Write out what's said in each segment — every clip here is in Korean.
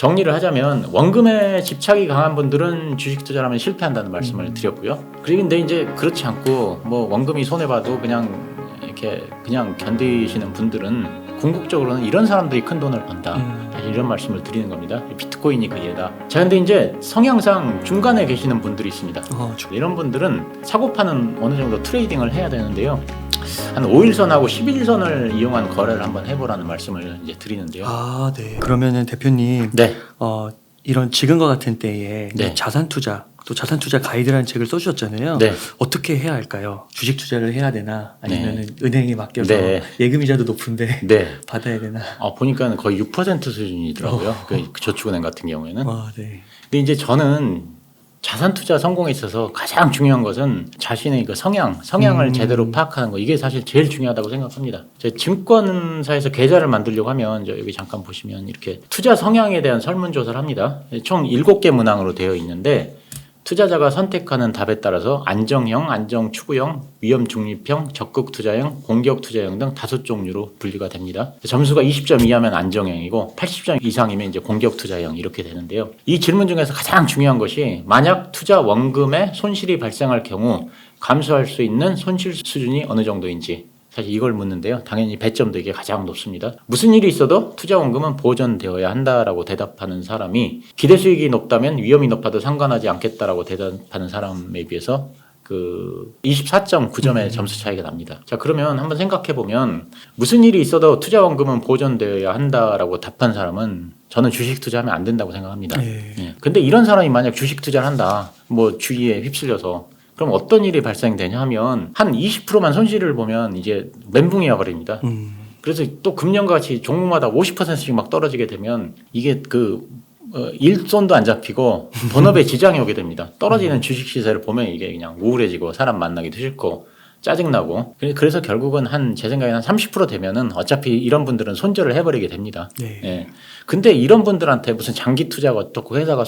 정리를 하자면 원금에 집착이 강한 분들은 주식 투자를 하면 실패한다는 말씀을 드렸고요. 그런데 이제 그렇지 않고 뭐 원금이 손해봐도 그냥 이렇게 그냥 견디시는 분들은 궁극적으로는 이런 사람들이 큰 돈을 번다. 사실 이런 말씀을 드리는 겁니다. 비트코인이 그 예다. 자, 근데 이제 성향상 중간에 계시는 분들이 있습니다. 이런 분들은 사고 파는 어느 정도 트레이딩을 해야 되는데요. 한 5일선하고 11선을 이용한 거래를 한번 해보라는 말씀을 이제 드리는데요. 아, 네. 그러면은 대표님, 네. 이런 지금과 같은 때에 네. 자산 투자, 또 자산 투자 가이드라는 책을 써주셨잖아요. 네. 어떻게 해야 할까요? 주식 투자를 해야 되나? 아니면 은행에 맡겨서 네. 예금이자도 높은데 네. 받아야 되나? 보니까 거의 6% 수준이더라고요. 그 저축은행 같은 경우에는. 네. 근데 이제 저는 자산 투자 성공에 있어서 가장 중요한 것은 자신의 그 성향을 제대로 파악하는 거. 이게 사실 제일 중요하다고 생각합니다. 제가 증권사에서 계좌를 만들려고 하면 여기 잠깐 보시면 이렇게 투자 성향에 대한 설문조사를 합니다. 총 7개 문항으로 되어 있는데 투자자가 선택하는 답에 따라서 안정형, 안정추구형, 위험중립형, 적극투자형, 공격투자형 등 5종류로 분류가 됩니다. 점수가 20점 이하면 안정형이고 80점 이상이면 이제 공격투자형 이렇게 되는데요. 이 질문 중에서 가장 중요한 것이 만약 투자 원금에 손실이 발생할 경우 감수할 수 있는 손실 수준이 어느 정도인지 사실 이걸 묻는데요. 당연히 배점도 이게 가장 높습니다. 무슨 일이 있어도 투자 원금은 보존되어야 한다라고 대답하는 사람이 기대 수익이 높다면 위험이 높아도 상관하지 않겠다라고 대답하는 사람에 비해서 그 24.9점의 점수 차이가 납니다. 자, 그러면 한번 생각해 보면 무슨 일이 있어도 투자 원금은 보존되어야 한다라고 답한 사람은 저는 주식 투자하면 안 된다고 생각합니다. 예. 근데 이런 사람이 만약 주식 투자를 한다. 뭐 주의에 휩쓸려서 그럼 어떤 일이 발생되냐 하면 한 20%만 손실을 보면 이제 멘붕이 와버립니다. 그래서 또 금년과 같이 종목마다 50%씩 막 떨어지게 되면 이게 일손도 안 잡히고 본업에 지장이 오게 됩니다. 떨어지는 주식 시세를 보면 이게 그냥 우울해지고 사람 만나기도 싫고 짜증나고 그래서 결국은 제 생각에는 한 30% 되면은 어차피 이런 분들은 손절을 해버리게 됩니다. 네. 예. 근데 이런 분들한테 무슨 장기 투자가 어떻고 회사가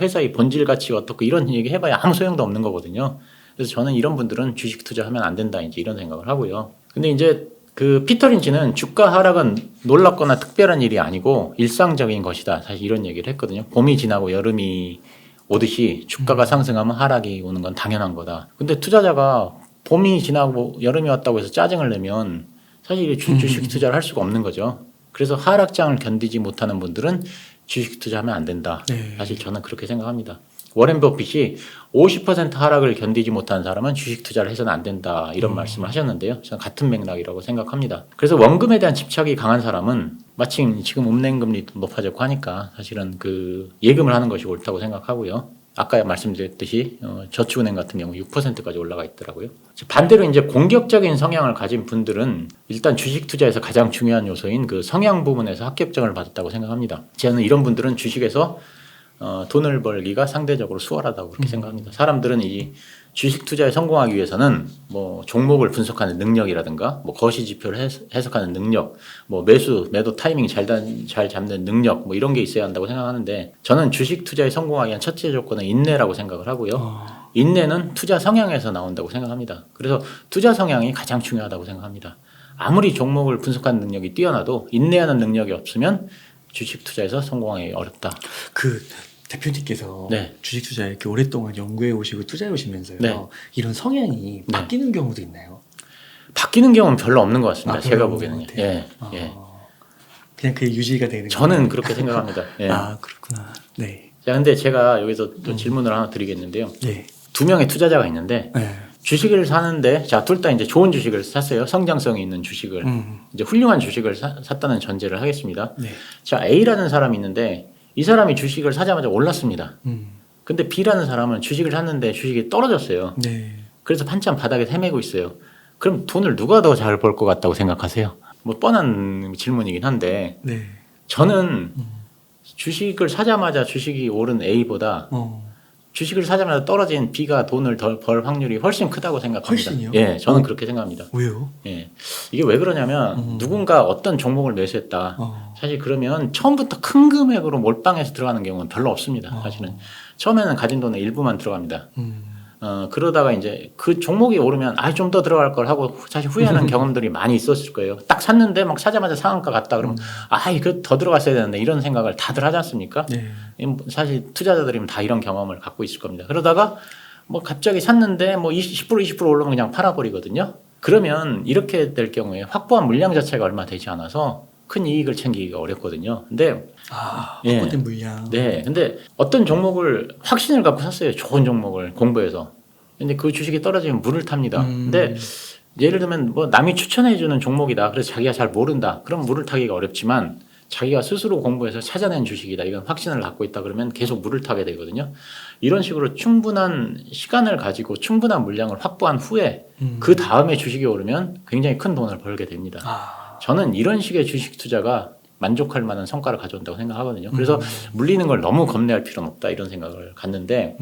회사의 본질 가치가 어떻고 이런 얘기 해봐야 아무 소용도 없는 거거든요. 그래서 저는 이런 분들은 주식 투자하면 안 된다 이제 이런 생각을 하고요. 근데 이제 그 피터 린치는 주가 하락은 놀랍거나 특별한 일이 아니고 일상적인 것이다. 사실 이런 얘기를 했거든요. 봄이 지나고 여름이 오듯이 주가가 상승하면 하락이 오는 건 당연한 거다. 근데 투자자가 봄이 지나고 여름이 왔다고 해서 짜증을 내면 사실 주식 투자를 할 수가 없는 거죠. 그래서 하락장을 견디지 못하는 분들은 주식 투자하면 안 된다. 네. 사실 저는 그렇게 생각합니다. 워렌 버핏이 50% 하락을 견디지 못하는 사람은 주식 투자를 해서는 안 된다 이런 말씀을 하셨는데요. 저는 같은 맥락이라고 생각합니다. 그래서 원금에 대한 집착이 강한 사람은 마침 지금 은행금리도 높아졌고 하니까 사실은 그 예금을 하는 것이 옳다고 생각하고요. 아까 말씀드렸듯이 저축은행 같은 경우 6%까지 올라가 있더라고요. 반대로 이제 공격적인 성향을 가진 분들은 일단 주식 투자에서 가장 중요한 요소인 그 성향 부분에서 합격점을 받았다고 생각합니다. 저는 이런 분들은 주식에서 돈을 벌기가 상대적으로 수월하다고 그렇게 생각합니다. 사람들은 이 주식 투자에 성공하기 위해서는 뭐 종목을 분석하는 능력이라든가 뭐 거시 지표를 해석하는 능력, 뭐 매도 타이밍 잘 잡는 능력 뭐 이런 게 있어야 한다고 생각하는데 저는 주식 투자에 성공하기 위한 첫째 조건은 인내라고 생각을 하고요. 인내는 투자 성향에서 나온다고 생각합니다. 그래서 투자 성향이 가장 중요하다고 생각합니다. 아무리 종목을 분석하는 능력이 뛰어나도 인내하는 능력이 없으면 주식 투자에서 성공하기 어렵다. 대표님께서 네. 주식 투자 이렇게 오랫동안 연구해 오시고 투자해 오시면서요. 네. 이런 성향이 바뀌는 경우도 있나요? 바뀌는 경우는 별로 없는 것 같습니다. 제가 보기에는. 예. 그냥 그게 유지가 되는 저는 그렇게 생각합니다. 예. 그렇구나. 네. 자, 근데 제가 여기서 또 질문을 하나 드리겠는데요. 네. 2명의 투자자가 있는데 주식을 사는데 둘 다 이제 좋은 주식을 샀어요. 성장성이 있는 주식을. 이제 훌륭한 주식을 샀다는 전제를 하겠습니다. 네. 자, A라는 사람이 있는데 이 사람이 주식을 사자마자 올랐습니다. 근데 B라는 사람은 주식을 샀는데 주식이 떨어졌어요. 네. 그래서 한참 바닥에 헤매고 있어요. 그럼 돈을 누가 더 잘 벌 것 같다고 생각하세요? 뭐 뻔한 질문이긴 한데 네. 저는 주식을 사자마자 주식이 오른 A보다 주식을 사자마자 떨어진 B가 돈을 더 벌 확률이 훨씬 크다고 생각합니다. 훨씬요? 예, 저는 그렇게 생각합니다. 왜요? 예, 이게 왜 그러냐면 누군가 어떤 종목을 매수했다. 사실 그러면 처음부터 큰 금액으로 몰빵해서 들어가는 경우는 별로 없습니다. 사실은 처음에는 가진 돈의 일부만 들어갑니다. 그러다가 이제 그 종목이 오르면 좀 더 들어갈 걸 하고 사실 후회하는 경험들이 많이 있었을 거예요. 딱 샀는데 막 사자마자 상한가 갔다 그러면 이거 더 들어갔어야 되는데 이런 생각을 다들 하지 않습니까? 네. 사실 투자자들이면 다 이런 경험을 갖고 있을 겁니다. 그러다가 뭐 갑자기 샀는데 뭐 10% 20% 올라오면 그냥 팔아버리거든요. 그러면 이렇게 될 경우에 확보한 물량 자체가 얼마 되지 않아서 큰 이익을 챙기기가 어렵거든요. 근데 확보된 물량. 네. 근데 어떤 종목을 확신을 갖고 샀어요. 좋은 종목을 공부해서. 근데 그 주식이 떨어지면 물을 탑니다. 근데 예를 들면 뭐 남이 추천해 주는 종목이다. 그래서 자기가 잘 모른다. 그럼 물을 타기가 어렵지만 자기가 스스로 공부해서 찾아낸 주식이다. 이건 확신을 갖고 있다. 그러면 계속 물을 타게 되거든요. 이런 식으로 충분한 시간을 가지고 충분한 물량을 확보한 후에 그 다음에 주식이 오르면 굉장히 큰 돈을 벌게 됩니다. 저는 이런 식의 주식 투자가 만족할 만한 성과를 가져온다고 생각하거든요. 그래서 물리는 걸 너무 겁내할 필요는 없다 이런 생각을 갖는데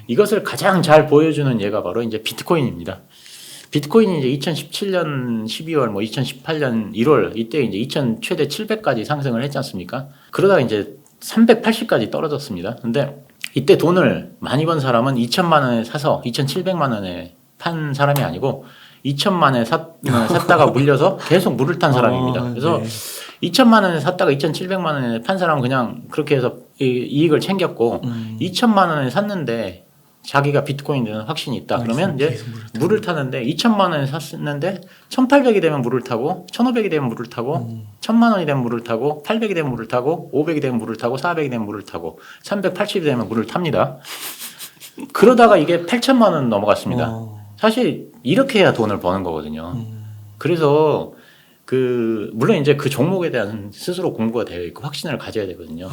이것을 가장 잘 보여주는 예가 바로 이제 비트코인입니다. 비트코인이 이제 2017년 12월, 뭐 2018년 1월 이때 이제 최대 700까지 상승을 했지 않습니까? 그러다가 이제 380까지 떨어졌습니다. 근데 이때 돈을 많이 번 사람은 2천만 원에 사서 2,700만 원에 판 사람이 아니고 2천만 원에 샀다가 물려서 계속 물을 탄 사람입니다. 그래서 2천만 원에 샀다가 2,700만 원에 판 사람은 그냥 그렇게 해서 이익을 챙겼고 2천만 원에 샀는데 자기가 비트코인 되는 확신이 있다. 그러면 이제 물을 타는데 2천만 원에 샀는데 1,800이 되면 물을 타고 1,500이 되면 물을 타고 1,000만 원이 되면 물을 타고 800이 되면 물을 타고 500이 되면 물을 타고 400이 되면 물을 타고 380이 되면 물을 탑니다. 그러다가 이게 8천만 원 넘어갔습니다. 사실 이렇게 해야 돈을 버는 거거든요. 그래서 물론 이제 그 종목에 대한 스스로 공부가 되어 있고 확신을 가져야 되거든요.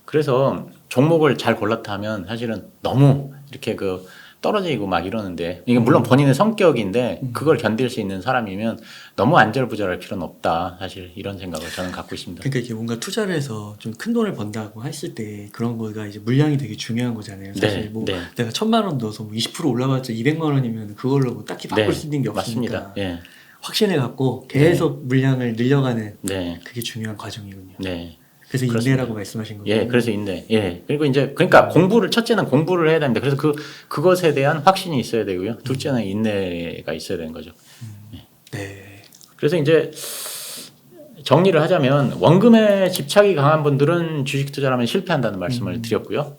그래서 종목을 잘 골랐다 하면 사실은 너무 이렇게 떨어지고 막 이러는데 이게 물론 본인의 성격인데 그걸 견딜 수 있는 사람이면 너무 안절부절할 필요는 없다. 사실 이런 생각을 저는 갖고 있습니다. 그러니까 이게 뭔가 투자를 해서 좀 큰 돈을 번다고 했을 때 그런 거가 이제 물량이 되게 중요한 거잖아요. 사실 내가 1,000만 원 넣어서 20% 올라갔자 200만 원이면 그걸로 뭐 딱히 바꿀 수 있는 게 없으니까. 맞습니다. 예. 확신을 갖고 계속 물량을 늘려가는 네. 그게 중요한 과정이군요. 네. 그래서 그렇습니다. 인내라고 말씀하신 거예요. 예, 그래서 인내. 예. 그리고 이제 그러니까 첫째는 공부를 해야 됩니다. 그래서 그것에 대한 확신이 있어야 되고요. 둘째는 인내가 있어야 되는 거죠. 네. 그래서 이제 정리를 하자면 원금에 집착이 강한 분들은 주식 투자를 하면 실패한다는 말씀을 드렸고요.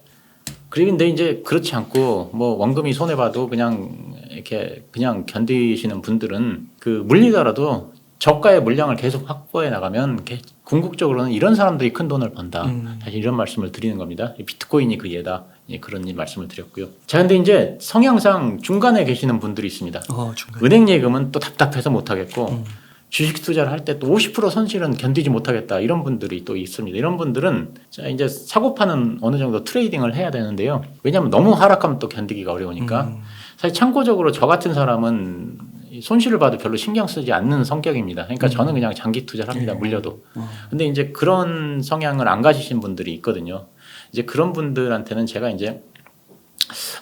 그런데 이제 그렇지 않고 뭐 원금이 손해 봐도 그냥 견디시는 분들은 물리더라도 저가의 물량을 계속 확보해 나가면 궁극적으로는 이런 사람들이 큰 돈을 번다. 사실 이런 말씀을 드리는 겁니다. 비트코인이 그 예다. 그런 말씀을 드렸고요. 자, 근데 이제 성향상 중간에 계시는 분들이 있습니다. 중간에. 은행 예금은 또 답답해서 못 하겠고 주식 투자를 할 때 또 50% 손실은 견디지 못하겠다. 이런 분들이 또 있습니다. 이런 분들은 이제 사고 파는 어느 정도 트레이딩을 해야 되는데요. 왜냐하면 너무 하락하면 또 견디기가 어려우니까. 사실 참고적으로 저 같은 사람은 손실을 봐도 별로 신경 쓰지 않는 성격입니다. 그러니까 저는 그냥 장기 투자를 합니다. 물려도. 근데 이제 그런 성향을 안 가지신 분들이 있거든요. 이제 그런 분들한테는 제가 이제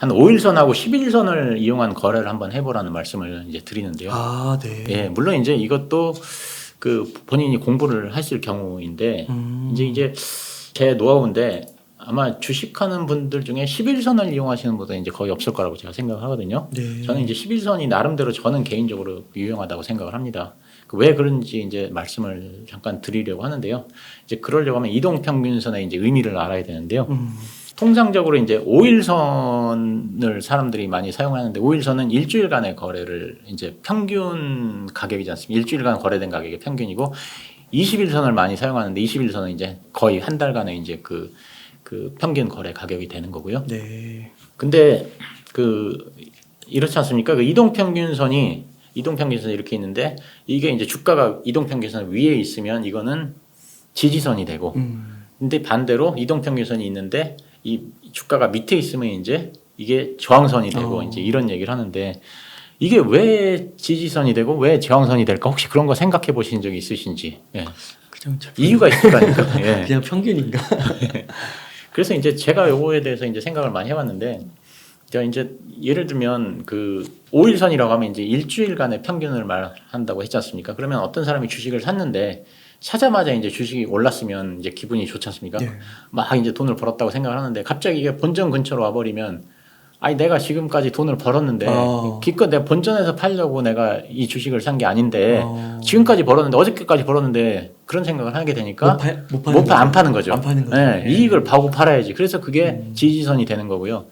한 5일선하고 11선을 이용한 거래를 한번 해보라는 말씀을 이제 드리는데요. 네. 예, 물론 이제 이것도 본인이 공부를 하실 경우인데 이제 제 노하우인데 아마 주식하는 분들 중에 11선을 이용하시는 분들은 이제 거의 없을 거라고 제가 생각을 하거든요. 네. 저는 이제 11선이 나름대로 저는 개인적으로 유용하다고 생각을 합니다. 왜 그런지 이제 말씀을 잠깐 드리려고 하는데요. 이제 그러려고 하면 이동평균선의 이제 의미를 알아야 되는데요. 통상적으로 이제 5일선을 사람들이 많이 사용하는데 5일선은 일주일간의 거래를 이제 평균 가격이지 않습니까? 일주일간 거래된 가격의 평균이고 21선을 많이 사용하는데 21선은 이제 거의 한 달간의 이제 그 평균 거래 가격이 되는 거고요. 네. 근데 이렇지 않습니까? 이동평균선이 이렇게 있는데 이게 이제 주가가 이동평균선 위에 있으면 이거는 지지선이 되고 근데 반대로 이동평균선이 있는데 이 주가가 밑에 있으면 이제 이게 저항선이 되고 이제 이런 얘기를 하는데 이게 왜 지지선이 되고 왜 저항선이 될까? 혹시 그런 거 생각해 보신 적이 있으신지? 예. 그냥 이유가 있을 거니까. 예. 그냥 평균인가? 그래서 이제 제가 요거에 대해서 이제 생각을 많이 해봤는데, 제가 이제 예를 들면 5일선이라고 하면 이제 일주일간의 평균을 말한다고 했지 않습니까? 그러면 어떤 사람이 주식을 샀는데 사자마자 이제 주식이 올랐으면 이제 기분이 좋지 않습니까? 네. 막 이제 돈을 벌었다고 생각을 하는데 갑자기 이게 본전 근처로 와버리면 아니 내가 지금까지 돈을 벌었는데 기껏 내가 본전에서 팔려고 내가 이 주식을 산 게 아닌데 지금까지 벌었는데 어저께까지 벌었는데 그런 생각을 하게 되니까 안 파는 거죠. 안 파는 거죠. 네, 이익을 보고 팔아야지. 그래서 그게 지지선이 되는 거고요.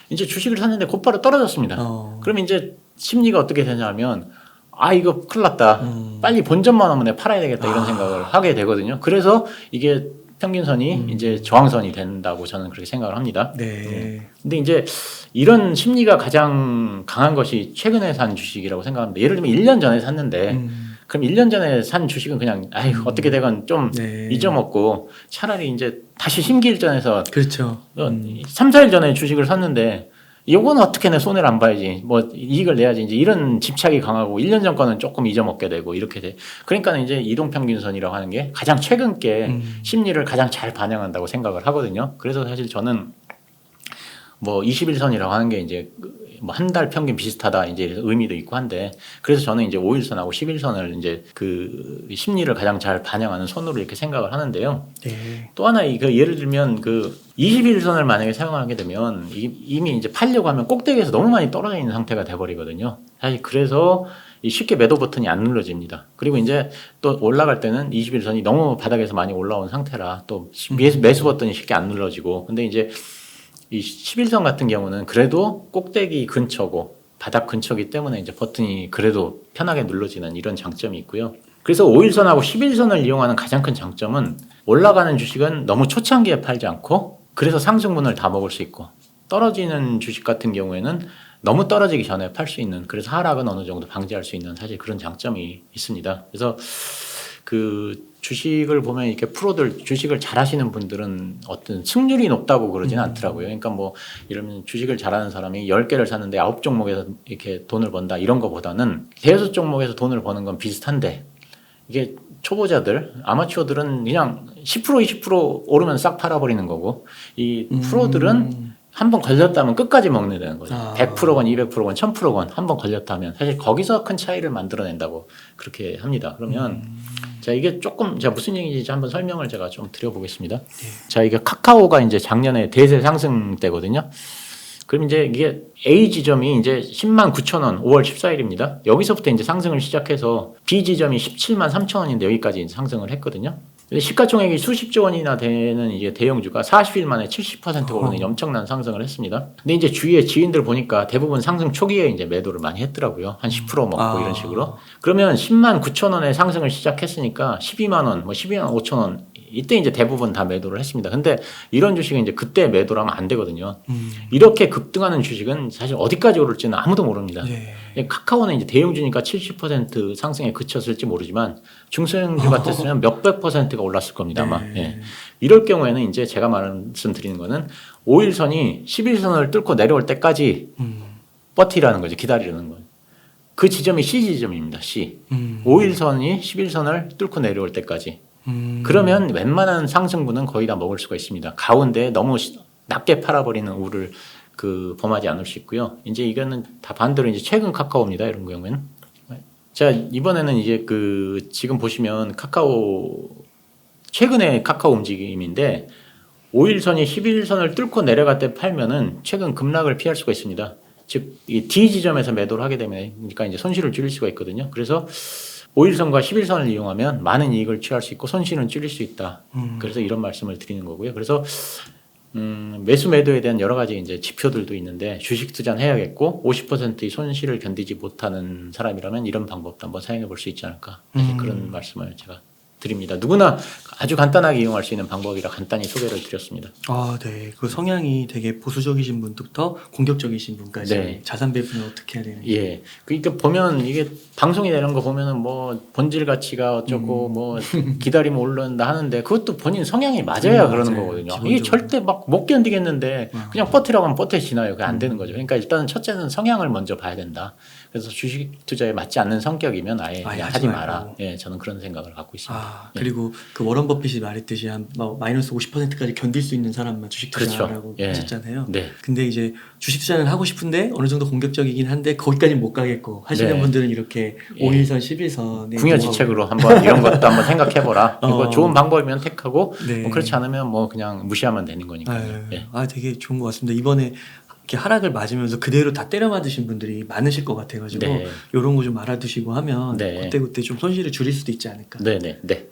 이제 주식을 샀는데 곧바로 떨어졌습니다. 그럼 이제 심리가 어떻게 되냐면 아 이거 큰일 났다. 빨리 본전만 하면 내가 팔아야 되겠다 이런 생각을 하게 되거든요. 그래서 이게 평균선이 이제 저항선이 된다고 저는 그렇게 생각을 합니다. 네. 근데 이제 이런 심리가 가장 강한 것이 최근에 산 주식이라고 생각합니다. 예를 들면 1년 전에 샀는데 그럼 1년 전에 산 주식은 그냥 아유 어떻게 되건 좀 잊어먹고 차라리 이제 다시 심기일전해서 그렇죠. 3, 4일 전에 주식을 샀는데 이거는 어떻게 내 손해를 안 봐야지 뭐 이익을 내야지 이제 이런 집착이 강하고 1년 전 거는 조금 잊어먹게 되고 이렇게 돼. 그러니까 이제 이동평균선이라고 하는 게 가장 최근 게 심리를 가장 잘 반영한다고 생각을 하거든요. 그래서 사실 저는 뭐 21선이라고 하는 게 이제 뭐 한 달 평균 비슷하다 이제 의미도 있고 한데 그래서 저는 이제 5일선하고 11선을 이제 그 심리를 가장 잘 반영하는 선으로 이렇게 생각을 하는데요. 네. 또 하나 그 예를 들면 그 21선을 만약에 사용하게 되면 이미 이제 팔려고 하면 꼭대기에서 너무 많이 떨어져 있는 상태가 돼버리거든요. 사실 그래서 쉽게 매도 버튼이 안 눌러집니다. 그리고 이제 또 올라갈 때는 21선이 너무 바닥에서 많이 올라온 상태라 또 매수 버튼이 쉽게 안 눌러지고 근데 이제 이 11선 같은 경우는 그래도 꼭대기 근처고 바닥 근처기 때문에 이제 버튼이 그래도 편하게 눌러지는 이런 장점이 있고요. 그래서 5일선하고 11선을 이용하는 가장 큰 장점은 올라가는 주식은 너무 초창기에 팔지 않고 그래서 상승분을 다 먹을 수 있고 떨어지는 주식 같은 경우에는 너무 떨어지기 전에 팔 수 있는 그래서 하락은 어느 정도 방지할 수 있는 사실 그런 장점이 있습니다. 그래서 그 주식을 보면 이렇게 프로들 주식을 잘하시는 분들은 어떤 승률이 높다고 그러지는 않더라고요. 그러니까 뭐 이러면 주식을 잘하는 사람이 10개를 샀는데 9종목에서 이렇게 돈을 번다 이런 거보다는 대여섯 종목에서 돈을 버는 건 비슷한데 이게 초보자들, 아마추어들은 그냥 10% 20% 오르면 싹 팔아버리는 거고 이 프로들은 한번 걸렸다면 끝까지 먹는 되는 거죠. 100%건 200%건 1000%건 한번 걸렸다면 사실 거기서 큰 차이를 만들어낸다고 그렇게 합니다. 그러면 자 이게 조금 제가 무슨 얘기인지 한번 설명을 제가 좀 드려보겠습니다. 자 이게 카카오가 이제 작년에 대세 상승 때거든요. 그럼 이제 이게 A 지점이 이제 10만 9천 원 5월 14일입니다. 여기서부터 이제 상승을 시작해서 B 지점이 17만 3천 원인데 여기까지 이제 상승을 했거든요. 시가총액이 수십조 원이나 되는 이제 대형주가 40일 만에 70%가 오르는 엄청난 상승을 했습니다. 근데 이제 주위에 지인들 보니까 대부분 상승 초기에 이제 매도를 많이 했더라고요. 한 10% 먹고 이런 식으로. 그러면 10만 9천 원에 상승을 시작했으니까 12만 원, 뭐 12만 5천 원 이때 이제 대부분 다 매도를 했습니다. 근데 이런 주식은 이제 그때 매도를 하면 안 되거든요. 이렇게 급등하는 주식은 사실 어디까지 오를지는 아무도 모릅니다. 카카오는 이제 대형주니까 70% 상승에 그쳤을지 모르지만 중소형주 같았으면 몇백 %가 올랐을 겁니다. 아마. 예. 이럴 경우에는 이제 제가 말씀드리는 거는 5일선이 11선을 뚫고 내려올 때까지 버티라는 거죠. 기다리라는 거예요. 그 지점이 C 지점입니다. C. 5일선이 11선을 뚫고 내려올 때까지. 그러면 웬만한 상승분은 거의 다 먹을 수가 있습니다. 가운데 너무 낮게 팔아버리는 우를 그 범하지 않을 수 있고요. 이제 이거는 다 반대로 이제 최근 카카오입니다. 이런 경우에는. 자, 이번에는 이제 그 지금 보시면 카카오 최근의 카카오 움직임인데 5일선이 11선을 뚫고 내려갈 때 팔면은 최근 급락을 피할 수가 있습니다. 즉, 이 D 지점에서 매도를 하게 되면 그러니까 이제 손실을 줄일 수가 있거든요. 그래서 5일선과 11선을 이용하면 많은 이익을 취할 수 있고 손실은 줄일 수 있다. 그래서 이런 말씀을 드리는 거고요. 그래서 매수 매도에 대한 여러 가지 이제 지표들도 있는데 주식 투자는 해야겠고 50%의 손실을 견디지 못하는 사람이라면 이런 방법도 한번 사용해 볼 수 있지 않을까. 그런 말씀을 제가 드립니다. 누구나 아주 간단하게 이용할 수 있는 방법이라 간단히 소개를 드렸습니다. 아, 네. 그 성향이 되게 보수적이신 분부터 공격적이신 분까지 네. 자산 배분을 어떻게 해야 되는지. 예. 그러니까 보면 이게 방송이 되는 거 보면은 뭐 본질 가치가 어쩌고 뭐 기다리면 오른다 하는데 그것도 본인 성향이 맞아야 그러는 맞아요. 거거든요. 기본적으로. 이게 절대 막 못 견디겠는데 그냥 버티라고 하면 버텨지나요? 그게 안 되는 거죠. 그러니까 일단은 첫째는 성향을 먼저 봐야 된다. 그래서 주식 투자에 맞지 않는 성격이면 아예 그냥 하지 마라. 예, 저는 그런 생각을 갖고 있습니다. 그리고 그 워런 버핏이 말했듯이 한 마이너스 50%까지 견딜 수 있는 사람만 주식 투자라고 하셨잖아요. 네. 근데 이제 주식 투자는 하고 싶은데 어느 정도 공격적이긴 한데 거기까지는 못 가겠고 하시는 분들은 이렇게 5일선, 11선에 궁여지책으로 한번 이런 것도 한번 생각해보라. 이거 좋은 방법이면 택하고 뭐 그렇지 않으면 뭐 그냥 무시하면 되는 거니까요. 되게 좋은 것 같습니다. 이번에 이렇게 하락을 맞으면서 그대로 다 때려 맞으신 분들이 많으실 것 같아가지고 네. 이런 거 좀 알아두시고 하면 네. 그때그때 좀 손실을 줄일 수도 있지 않을까. 네네. 네.